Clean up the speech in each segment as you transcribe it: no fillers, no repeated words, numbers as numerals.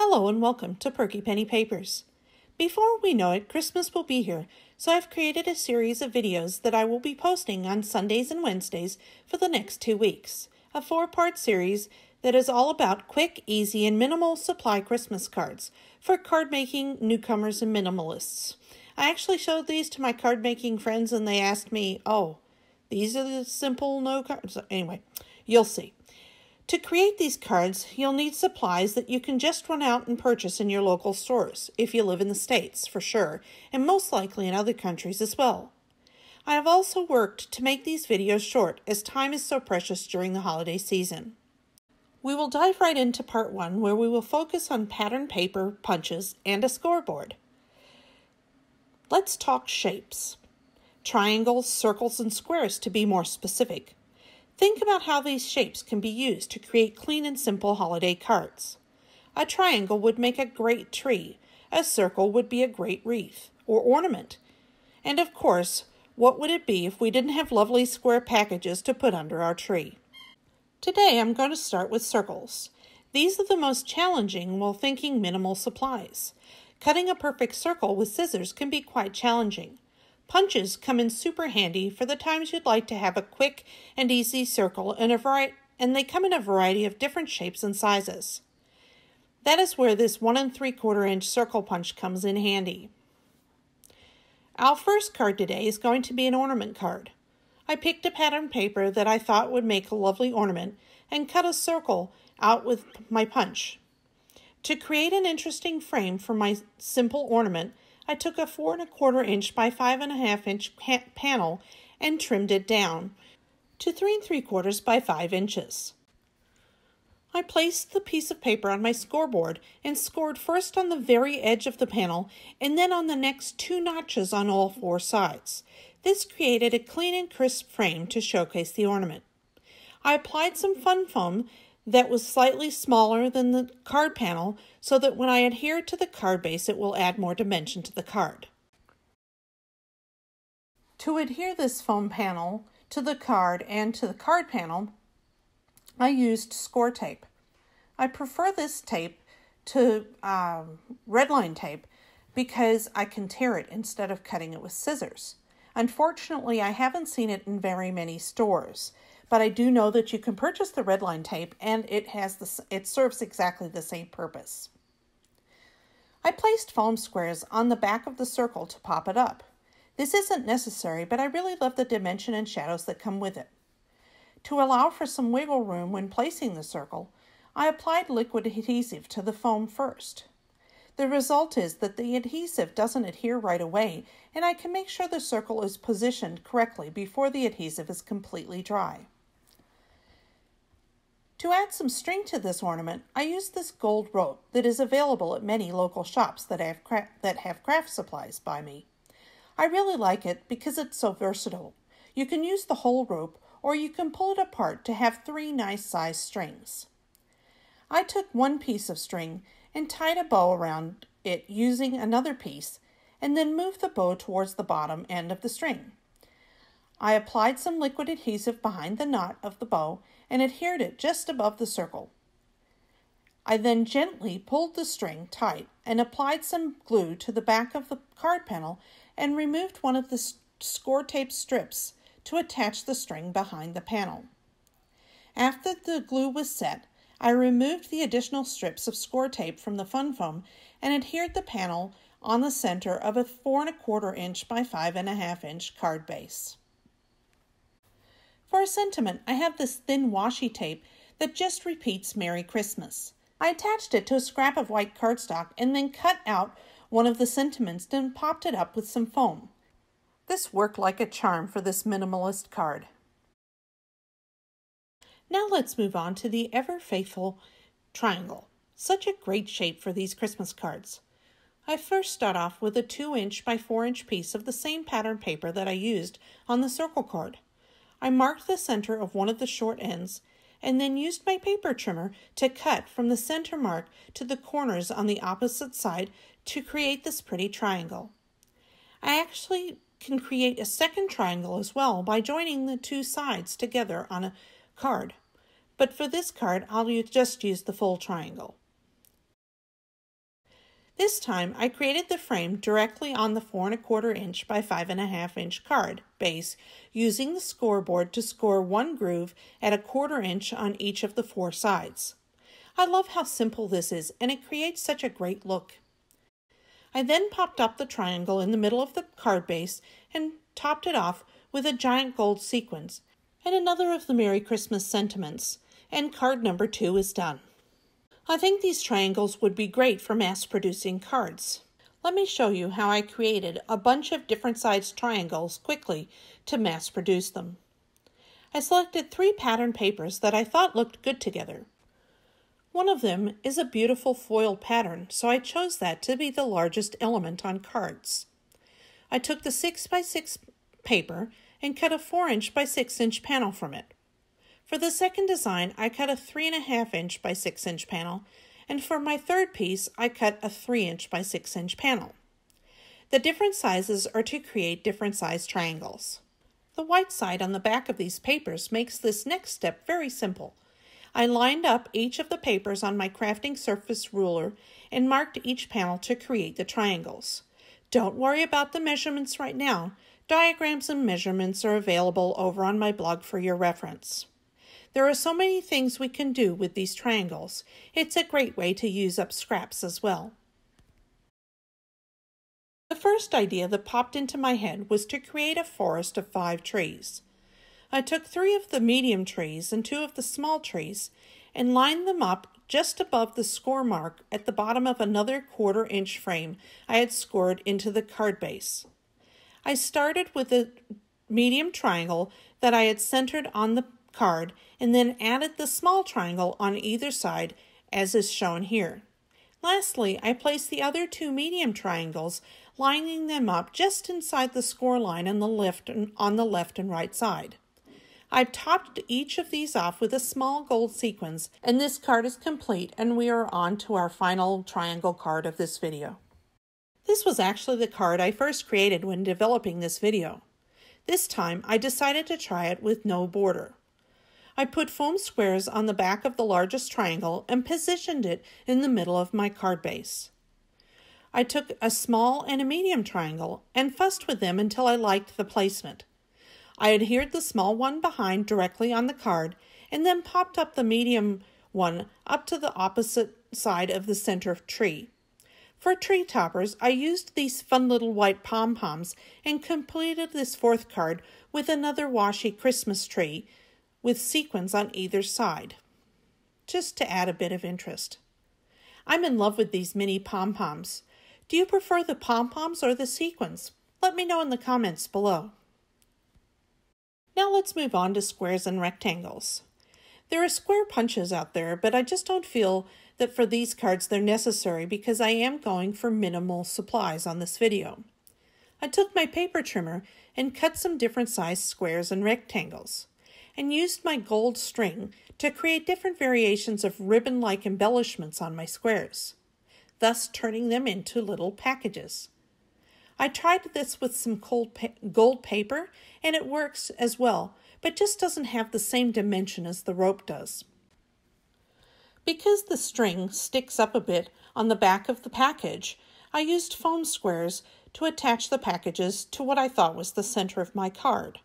Hello and welcome to Perky Penny Papers. Before we know it, Christmas will be here, so I've created a series of videos that I will be posting on Sundays and Wednesdays for the next 2 weeks. A 4-part series that is all about quick, easy, and minimal supply Christmas cards for card-making newcomers and minimalists. I actually showed these to my card-making friends and they asked me, oh, these are the simple no cards. Anyway, you'll see. To create these cards, you'll need supplies that you can just run out and purchase in your local stores, if you live in the States, for sure, and most likely in other countries as well. I have also worked to make these videos short, as time is so precious during the holiday season. We will dive right into part 1, where we will focus on pattern paper, punches, and a scoreboard. Let's talk shapes. Triangles, circles, and squares to be more specific. Think about how these shapes can be used to create clean and simple holiday cards. A triangle would make a great tree. A circle would be a great wreath or ornament. And of course, what would it be if we didn't have lovely square packages to put under our tree? Today I'm going to start with circles. These are the most challenging while thinking minimal supplies. Cutting a perfect circle with scissors can be quite challenging. Punches come in super handy for the times you'd like to have a quick and easy circle and they come in a variety of different shapes and sizes. That is where this 1 3/4 inch circle punch comes in handy. Our first card today is going to be an ornament card. I picked a pattern paper that I thought would make a lovely ornament and cut a circle out with my punch. To create an interesting frame for my simple ornament, I took a 4 1/4 inch by 5 1/2 inch panel and trimmed it down to 3 3/4 by 5 inches. I placed the piece of paper on my scoreboard and scored first on the very edge of the panel and then on the next 2 notches on all 4 sides. This created a clean and crisp frame to showcase the ornament. I applied some fun foam that was slightly smaller than the card panel so that when I adhere to the card base it will add more dimension to the card. To adhere this foam panel to the card and to the card panel, I used score tape. I prefer this tape to red line tape because I can tear it instead of cutting it with scissors. Unfortunately, I haven't seen it in very many stores. But I do know that you can purchase the red line tape and it serves exactly the same purpose. I placed foam squares on the back of the circle to pop it up. This isn't necessary, but I really love the dimension and shadows that come with it. To allow for some wiggle room when placing the circle, I applied liquid adhesive to the foam first. The result is that the adhesive doesn't adhere right away, and I can make sure the circle is positioned correctly before the adhesive is completely dry. To add some string to this ornament, I used this gold rope that is available at many local shops that have craft supplies by me. I really like it because it's so versatile. You can use the whole rope or you can pull it apart to have 3 nice sized strings. I took 1 piece of string and tied a bow around it using another piece and then moved the bow towards the bottom end of the string. I applied some liquid adhesive behind the knot of the bow and adhered it just above the circle. I then gently pulled the string tight and applied some glue to the back of the card panel and removed one of the score tape strips to attach the string behind the panel. After the glue was set, I removed the additional strips of score tape from the fun foam and adhered the panel on the center of a 4 1/4 inch by 5 1/2 inch card base. For a sentiment, I have this thin washi tape that just repeats Merry Christmas. I attached it to a scrap of white cardstock and then cut out one of the sentiments and popped it up with some foam. This worked like a charm for this minimalist card. Now let's move on to the ever-faithful triangle. Such a great shape for these Christmas cards. I first start off with a 2 inch by 4 inch piece of the same pattern paper that I used on the circle card. I marked the center of one of the short ends and then used my paper trimmer to cut from the center mark to the corners on the opposite side to create this pretty triangle. I actually can create a second triangle as well by joining the 2 sides together on a card. But for this card, I'll just use the full triangle. This time I created the frame directly on the 4¼ inch by 5½ inch card base using the scoreboard to score one groove at 1/4 inch on each of the 4 sides. I love how simple this is, and it creates such a great look. I then popped up the triangle in the middle of the card base and topped it off with a giant gold sequins and another of the Merry Christmas sentiments, and card number 2 is done. I think these triangles would be great for mass-producing cards. Let me show you how I created a bunch of different sized triangles quickly to mass-produce them. I selected 3 pattern papers that I thought looked good together. One of them is a beautiful foil pattern, so I chose that to be the largest element on cards. I took the 6x6 paper and cut a 4" by 6" panel from it. For the second design, I cut a 3½ inch by 6" panel, and for my third piece, I cut a 3" by 6" panel. The different sizes are to create different size triangles. The white side on the back of these papers makes this next step very simple. I lined up each of the papers on my crafting surface ruler and marked each panel to create the triangles. Don't worry about the measurements right now. Diagrams and measurements are available over on my blog for your reference. There are so many things we can do with these triangles. It's a great way to use up scraps as well. The first idea that popped into my head was to create a forest of 5 trees. I took 3 of the medium trees and 2 of the small trees and lined them up just above the score mark at the bottom of another 1/4 inch frame I had scored into the card base. I started with a medium triangle that I had centered on the card and then added the small triangle on either side as is shown here. Lastly, I placed the other 2 medium triangles, lining them up just inside the score line on the left and right side. I've topped each of these off with a small gold sequins, and this card is complete, and we are on to our final triangle card of this video. This was actually the card I first created when developing this video. This time, I decided to try it with no border. I put foam squares on the back of the largest triangle and positioned it in the middle of my card base. I took a small and a medium triangle and fussed with them until I liked the placement. I adhered the small one behind directly on the card and then popped up the medium one up to the opposite side of the center tree. For tree toppers, I used these fun little white pom-poms and completed this 4th card with another washi Christmas tree with sequins on either side, just to add a bit of interest. I'm in love with these mini pom-poms. Do you prefer the pom-poms or the sequins? Let me know in the comments below. Now let's move on to squares and rectangles. There are square punches out there, but I just don't feel that for these cards they're necessary because I am going for minimal supplies on this video. I took my paper trimmer and cut some different sized squares and rectangles, and used my gold string to create different variations of ribbon-like embellishments on my squares, thus turning them into little packages. I tried this with some gold paper, and it works as well, but just doesn't have the same dimension as the rope does. Because the string sticks up a bit on the back of the package, I used foam squares to attach the packages to what I thought was the center of my card.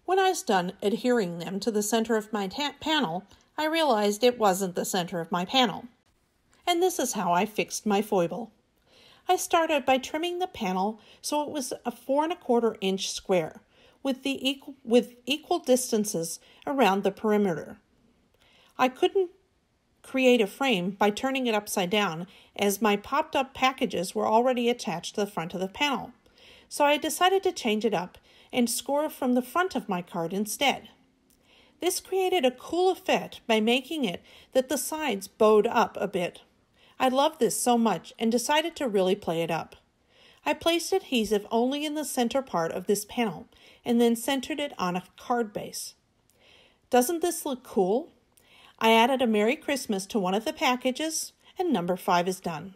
When I was done adhering them to the center of my panel, I realized it wasn't the center of my panel. And this is how I fixed my foible. I started by trimming the panel so it was a 4¼ inch square with equal distances around the perimeter. I couldn't create a frame by turning it upside down as my popped up packages were already attached to the front of the panel. So I decided to change it up and score from the front of my card instead. This created a cool effect by making it that the sides bowed up a bit. I loved this so much and decided to really play it up. I placed adhesive only in the center part of this panel and then centered it on a card base. Doesn't this look cool? I added a Merry Christmas to one of the packages, and number 5 is done.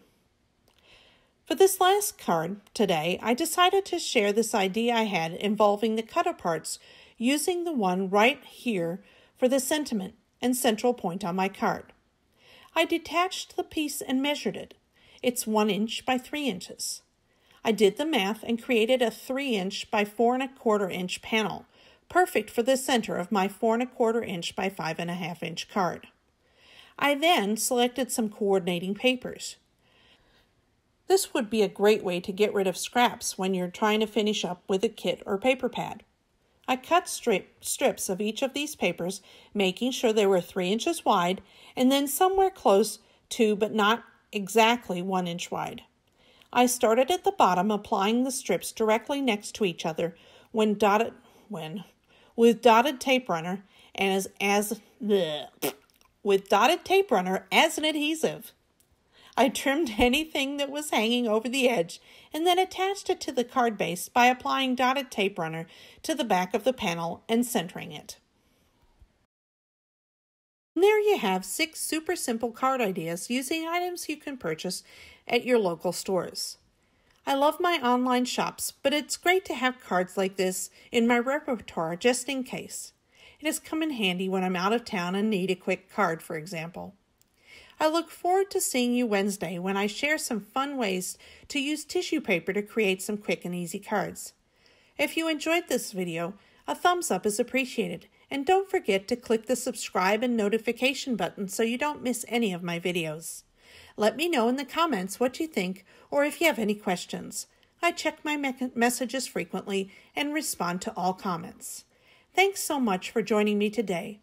For this last card today, I decided to share this idea I had involving the cut aparts using the one right here for the sentiment and central point on my card. I detached the piece and measured it. It's 1 inch by 3 inches. I did the math and created a 3 inch by 4 1/4 inch panel, perfect for the center of my 4 1/4 inch by 5 1/2 inch card. I then selected some coordinating papers. This would be a great way to get rid of scraps when you're trying to finish up with a kit or paper pad. I cut strips of each of these papers, making sure they were 3 inches wide and then somewhere close to but not exactly 1 inch wide. I started at the bottom, applying the strips directly next to each other with dotted tape runner with dotted tape runner as an adhesive. I trimmed anything that was hanging over the edge and then attached it to the card base by applying dotted tape runner to the back of the panel and centering it. And there you have 6 super simple card ideas using items you can purchase at your local stores. I love my online shops, but it's great to have cards like this in my repertoire just in case. It has come in handy when I'm out of town and need a quick card, for example. I look forward to seeing you Wednesday when I share some fun ways to use tissue paper to create some quick and easy cards. If you enjoyed this video, a thumbs up is appreciated, and don't forget to click the subscribe and notification button so you don't miss any of my videos. Let me know in the comments what you think or if you have any questions. I check my messages frequently and respond to all comments. Thanks so much for joining me today.